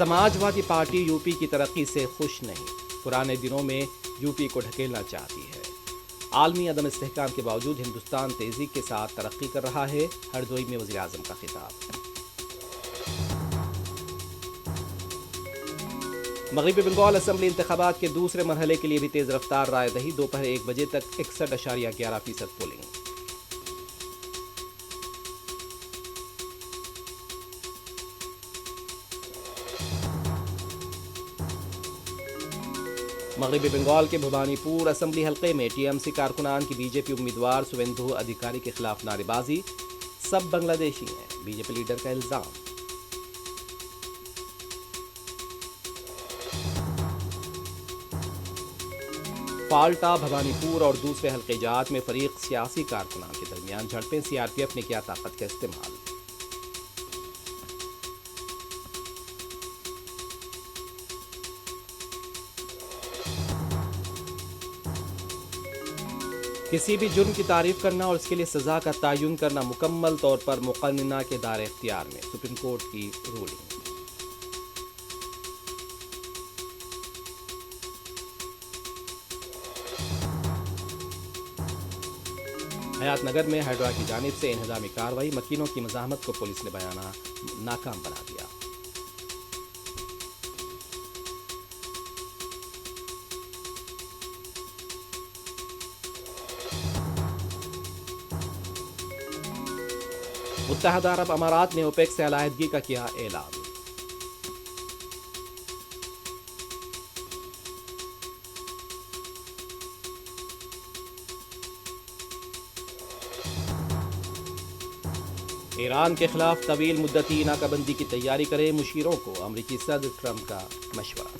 Samajwadi party U P کی ترقی سے خوش نہیں، پرانے دنوں میں یو پی کو ڈھکیلنا چاہتی ہے۔ عالمی عدم استحکام کے باوجود ہندوستان تیزی کے ساتھ ترقی کر رہا ہے، ہردوئی میں وزیر اعظم کا خطاب۔ مغربی بنگال اسمبلی انتخابات کے دوسرے مرحلے کے لیے بھی تیز رفتار رائے دہی، دوپہر 1 بجے تک 61.11% پولنگ۔ مغربی بنگال کے بھوانی پور اسمبلی حلقے میں ٹی ایم سی کارکنان کی بی جے پی امیدوار سویندھو ادھیکاری کے خلاف نعرے بازی، سب بنگلہ دیشی ہیں، بی جے پی لیڈر کا الزام۔ فالٹا، بھوانی پور اور دوسرے حلقے جات میں فریق سیاسی کارکنان کے درمیان جھڑپیں، سی آر پی ایف نے کیا طاقت کا استعمال۔ کسی بھی جرم کی تعریف کرنا اور اس کے لیے سزا کا تعین کرنا مکمل طور پر مقننہ کے دائرہ اختیار میں، سپریم کورٹ کی رولنگ۔ حیات نگر میں ہائیڈرا کی جانب سے انہدامی کارروائی، مکینوں کی مزاحمت کو پولیس نے بیانہ ناکام بنا دیا۔ متحدہ عرب امارات نے اوپیک سے علیحدگی کا کیا اعلان۔ ایران کے خلاف طویل مدتی ناکہ بندی کی تیاری کرے، مشیروں کو امریکی صدر ٹرمپ کا مشورہ۔